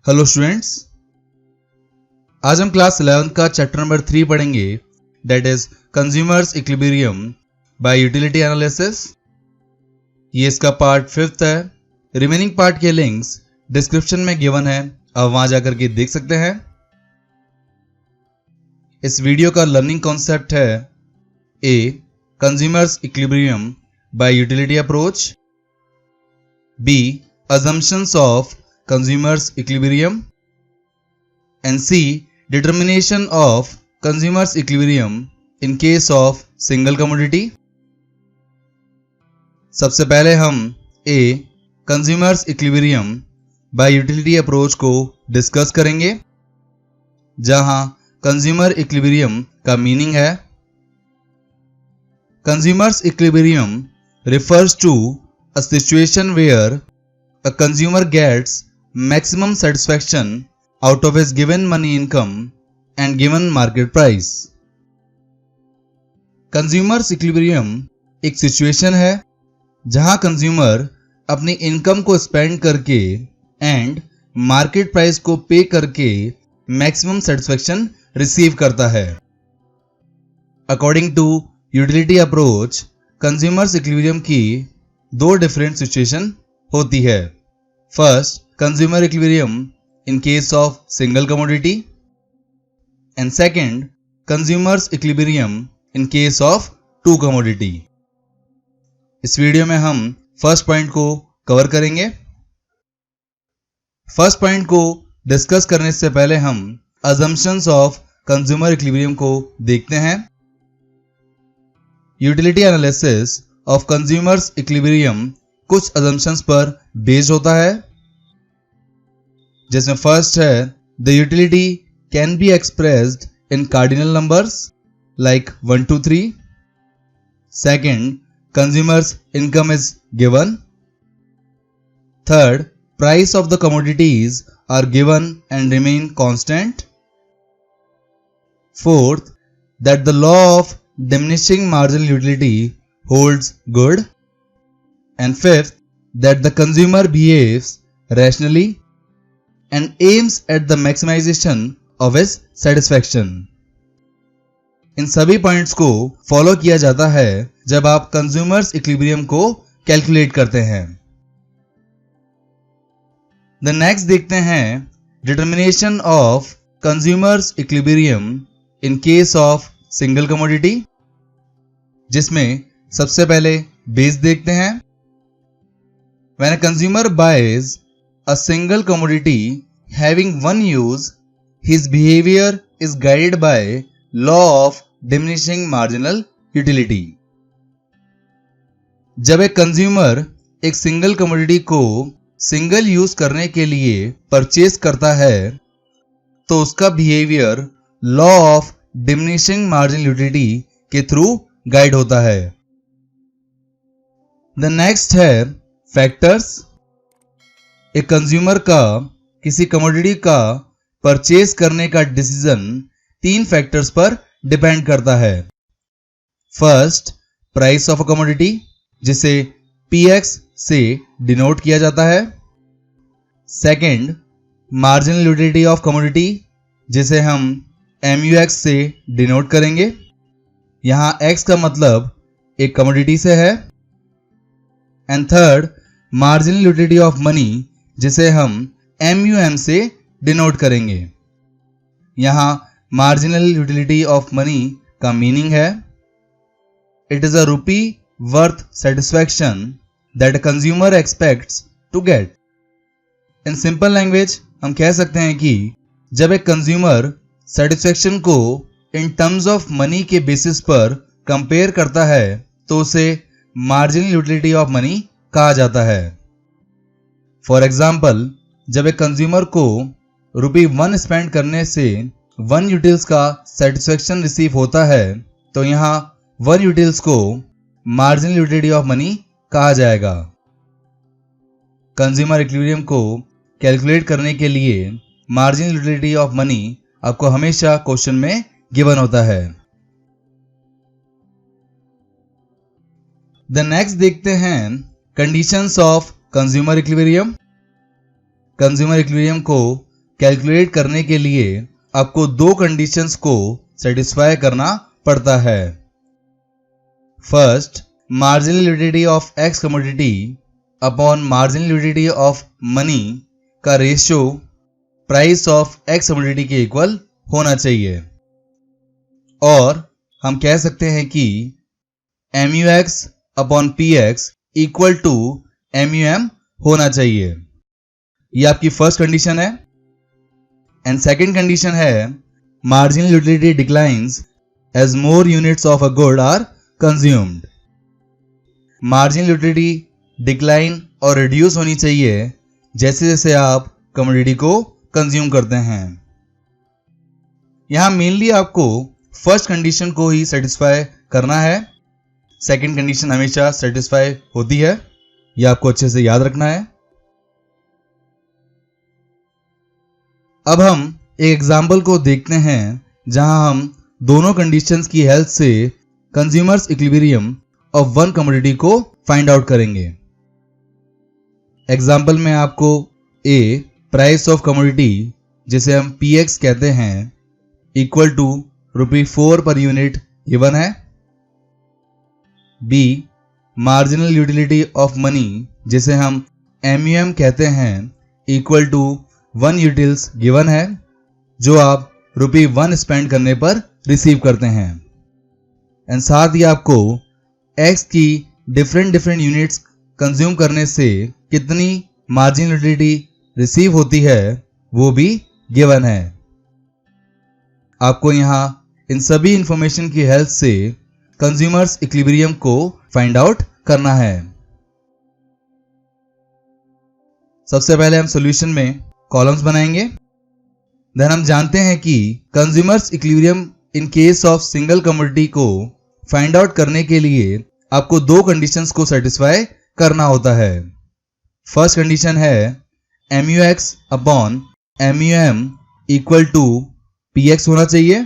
Hello students, आज हम class 11 का चैप्टर नंबर 3 पढ़ेंगे, that is consumers equilibrium by utility analysis. ये इसका पार्ट 5 है। रिमेनिंग पार्ट के लिंक्स डिस्क्रिप्शन में गिवन है, आप वहां जाकर के देख सकते हैं। इस वीडियो का लर्निंग कॉन्सेप्ट है A consumer's equilibrium by utility approach, B assumptions of consumers equilibrium, and C determination of consumers equilibrium in case of single commodity। सबसे पहले हम A consumers equilibrium by utility approach को discuss करेंगे, जहां consumer equilibrium का meaning है consumers equilibrium refers to a situation where a consumer gets maximum satisfaction out of his given money income and given market price। Consumers equilibrium एक situation है जहां consumer अपनी income को spend करके and market price को पे करके maximum satisfaction receive करता है। According to utility approach, consumer's equilibrium की दो डिफरेंट सिचुएशन होती है। First, consumer equilibrium in case of single commodity, and second, consumer's equilibrium in case of two commodity. इस वीडियो में हम फर्स्ट पॉइंट को कवर करेंगे। फर्स्ट पॉइंट को डिस्कस करने से पहले हम अजम्पशंस ऑफ कंज्यूमर इक्विलिब्रियम को देखते हैं। Utility analysis of consumer's equilibrium कुछ अजम्पशंस पर बेस्ड होता है, जिसमें फर्स्ट है the utility can be expressed in cardinal numbers like 1 2 3। Second, consumer's income is given. Third, price of the commodities are given and remain constant. Fourth, that the law of diminishing marginal utility holds good. And fifth, that the consumer behaves rationally and aims at the maximization of his satisfaction। इन सभी points को follow किया जाता है जब आप consumers equilibrium को calculate करते हैं। द नेक्स्ट देखते हैं determination of consumer's equilibrium in case of single commodity, जिसमें सबसे पहले बेस देखते हैं। When a consumer buys a single commodity having one use, his behavior is guided by law of diminishing marginal utility। जब एक consumer एक single commodity को single use करने के लिए परचेज करता है, तो उसका behaviour law of diminishing marginal utility के थ्रू गाइड होता है। द नेक्स्ट है फैक्टर्स। एक कंज्यूमर का किसी कमोडिटी का परचेज करने का डिसीजन 3 फैक्टर्स पर डिपेंड करता है। First, price of a commodity, जिसे PX से डिनोट किया जाता है। Second, marginal utility of commodity, जिसे हम MUX से डिनोट करेंगे। यहां X का मतलब एक कमोडिटी से है। And third, marginal utility of money, जिसे हम MUM से डिनोट करेंगे। यहां मार्जिनल यूटिलिटी ऑफ मनी का मीनिंग है it is a rupee worth satisfaction that a consumer expects to get. In simple language हम कह सकते हैं कि जब एक कंज्यूमर सेटिस्फैक्शन को इन टर्म्स ऑफ मनी के बेसिस पर कंपेयर करता है, तो उसे मार्जिनल यूटिलिटी ऑफ मनी कहा जाता है। फॉर एग्जाम्पल, जब एक कंज्यूमर को ₹1 स्पेंड करने से 1 यूटिल्स का सेटिस्फेक्शन रिसीव होता है, तो यहां 1 यूटिल्स को मार्जिनल यूटिलिटी ऑफ मनी कहा जाएगा। कंज्यूमर इक्विलिब्रियम को कैलकुलेट करने के लिए मार्जिनल यूटिलिटी ऑफ मनी आपको हमेशा क्वेश्चन में गिवन होता है। द नेक्स्ट देखते हैं conditions of consumer equilibrium. Consumer equilibrium को कैलकुलेट करने के लिए आपको दो कंडीशंस को सेटिस्फाई करना पड़ता है। First, marginal utility of X commodity upon marginal utility of money का ratio price of X commodity के इक्वल होना चाहिए, और हम कह सकते हैं कि MUX upon PX equal to MUM होना चाहिए। यह आपकी फर्स्ट कंडीशन है। एंड सेकेंड कंडीशन है marginal utility declines as more units of a good are consumed. Marginal utility decline और रिड्यूस होनी चाहिए जैसे जैसे आप कमोडिटी को कंज्यूम करते हैं। यहां मेनली आपको फर्स्ट कंडीशन को ही सेटिस्फाई करना है। सेकेंड कंडीशन हमेशा सेटिस्फाई होती है, यह आपको अच्छे से याद रखना है। अब हम एक एग्जाम्पल को देखते हैं जहां हम दोनों कंडीशंस की हेल्प से consumers equilibrium of one commodity को फाइंड आउट करेंगे। एग्जाम्पल में आपको A प्राइस ऑफ कमोडिटी, जिसे हम PX कहते हैं, equal to ₹4 per unit given है। B marginal utility of money, जिसे हम MUM कहते हैं, इक्वल टू 1 यूटिल्स गिवन है, जो आप ₹1 स्पेंड करने पर रिसीव करते हैं। एंड साथ ही आपको X की डिफरेंट यूनिट्स कंज्यूम करने से कितनी मार्जिनल यूटिलिटी रिसीव होती है वो भी गिवन है। आपको यहां इन सभी इंफॉर्मेशन की हेल्प से कंज्यूमर्स इक्विलिब्रियम को फाइंड आउट करना है। सबसे पहले हम सॉल्यूशन में कॉलम्स बनाएंगे। देन हम जानते हैं कि consumers equilibrium in case of single commodity को फाइंड आउट करने के लिए आपको दो कंडीशंस को सेटिस्फाई करना होता है। फर्स्ट कंडीशन है MUX upon MUM equal to PX होना चाहिए,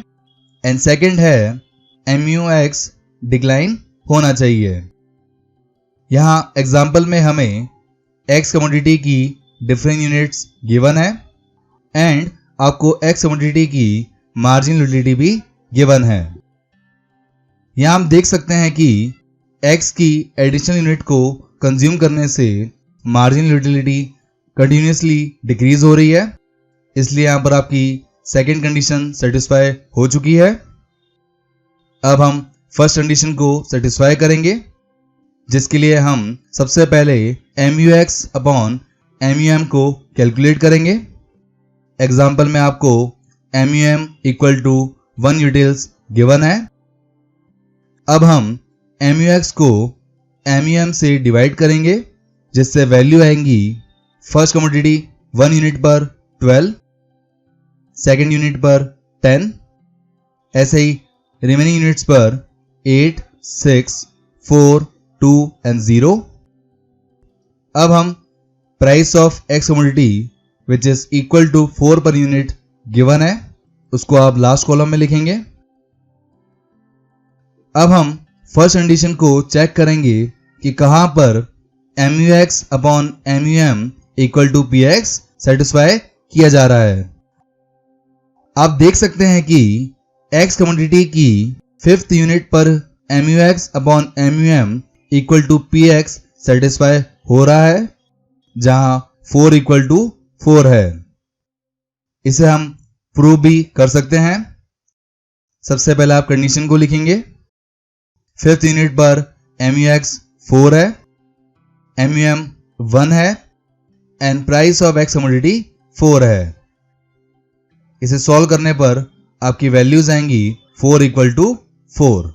एंड सेकेंड है MUX डिक्लाइन होना चाहिए। यहां एग्जाम्पल में हमें X कमोडिटी की डिफरेंट यूनिट्स गिवन है एंड आपको X कमोडिटी की मार्जिनल यूटिलिटी भी गिवन है। यहां हम देख सकते हैं कि X की एडिशनल यूनिट को कंज्यूम करने से मार्जिनल यूटिलिटी कंटिन्यूसली डिक्रीज हो रही है, इसलिए यहां पर आपकी सेकेंड कंडीशन सेटिस्फाई हो चुकी है। अब हम फर्स्ट कंडीशन को सेटिस्फाई करेंगे, जिसके लिए हम सबसे पहले MUX अपॉन MUM को कैलकुलेट करेंगे। एग्जाम्पल में आपको MUM equal to 1 utils given है। अब हम MUX को MUM से डिवाइड करेंगे, जिससे वैल्यू आएंगी फर्स्ट कमोडिटी 1 यूनिट पर 12, सेकेंड यूनिट पर 10, ऐसे ही रिमेनिंग यूनिट्स पर 8, 6, 4, 2 एंड 0। अब हम price of X commodity which is equal to 4 per unit given है, उसको आप लास्ट कॉलम में लिखेंगे। अब हम फर्स्ट कंडीशन को चेक करेंगे कि कहां पर MUX upon MUM equal to PX satisfy किया जा रहा है। आप देख सकते हैं कि X कमोडिटी की 5th यूनिट पर MUX upon MUM equal to PX satisfy हो रहा है, जहां 4 इक्वल टू 4 है। इसे हम प्रूव भी कर सकते हैं। सबसे पहले आप कंडीशन को लिखेंगे। 5th यूनिट पर MUX 4 है, MUM 1 है and price of X commodity 4 है। इसे सॉल्व करने पर आपकी वैल्यूज आएंगी 4 इक्वल टू 4।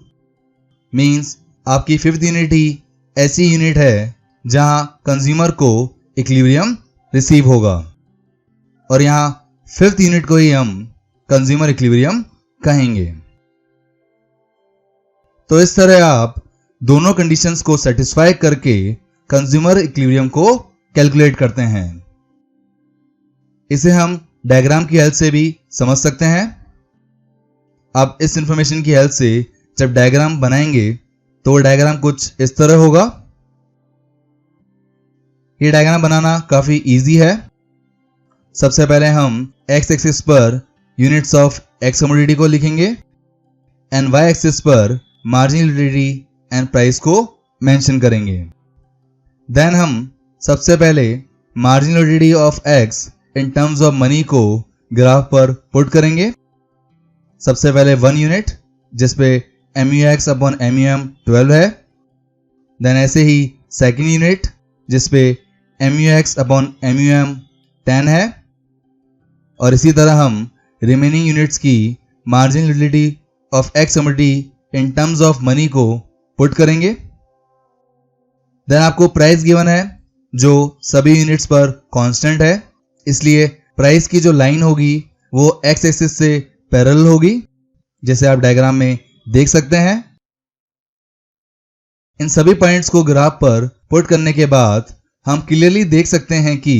मीन्स आपकी 5th यूनिट ही ऐसी यूनिट है जहां कंज्यूमर को इक्विलिब्रियम रिसीव होगा, और यहां 5th यूनिट को ही हम कंज्यूमर इक्विलिब्रियम कहेंगे। तो इस तरह आप दोनों कंडीशंस को सेटिस्फाई करके कंज्यूमर इक्विलिब्रियम को कैलकुलेट करते हैं। इसे हम डायग्राम की हेल्प से भी समझ सकते हैं। आप इस इंफॉर्मेशन की हेल्प से जब डायग्राम बनाएंगे तो डायग्राम कुछ इस तरह होगा। ये डायग्राम बनाना काफी इजी है। सबसे पहले हम एक्स एक्सिस पर यूनिट्स ऑफ एक्स कमोडिटी को लिखेंगे एंड वाई एक्सिस पर मार्जिनल यूटिलिटी एंड प्राइस को मेंशन करेंगे। देन हम सबसे पहले marginal utility of x in terms of money को ग्राफ पर पुट करेंगे। सबसे पहले 1 यूनिट जिसपे MUX अपॉन MUM 12 है। देन ऐसे ही सेकेंड यूनिट जिसपे MUX अपॉन MUM 10 है। और इसी तरह हम रिमेनिंग यूनिट्स की marginal utility of X commodity in terms of money को पुट करेंगे। देन आपको प्राइस गिवन है जो सभी यूनिट्स पर कांस्टेंट है, इसलिए प्राइस की जो लाइन होगी वो एक्स एक्सिस से पैरेलल होगी, जैसे आप डायग्राम में देख सकते हैं। इन सभी पॉइंट्स को ग्राफ पर पुट करने के बाद हम क्लियरली देख सकते हैं कि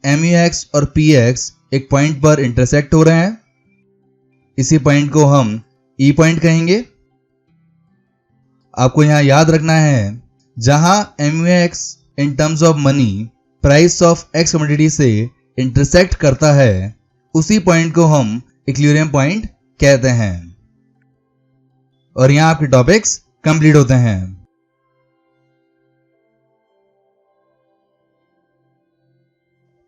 MUX और PX एक पॉइंट पर इंटरसेक्ट हो रहे हैं। इसी पॉइंट को हम E पॉइंट कहेंगे। आपको यहां याद रखना है जहां MUX in terms of money price of X commodity से इंटरसेक्ट करता है उसी पॉइंट को हम इक्विलिब्रियम पॉइंट कहते हैं। और यहां आपके टॉपिक्स कंप्लीट होते हैं।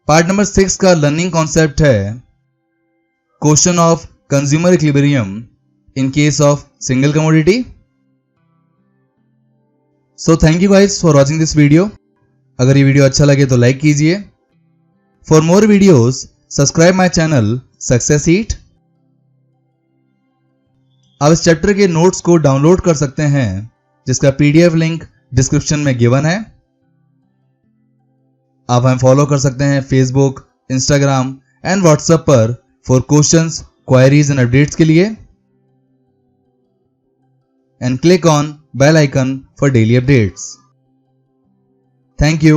पार्ट नंबर 6 का लर्निंग कॉन्सेप्ट है question of consumer equilibrium in case of single commodity. So thank you guys for watching this video. अगर ये वीडियो अच्छा लगे तो लाइक कीजिए। For more videos subscribe my channel success heat. आप इस चैप्टर के नोट्स को डाउनलोड कर सकते हैं जिसका PDF लिंक डिस्क्रिप्शन में गिवन है। आप हमें फॉलो कर सकते हैं फेसबुक, इंस्टाग्राम एंड व्हाट्सएप पर for questions, queries and updates के लिए। And click on bell icon for daily updates. Thank you.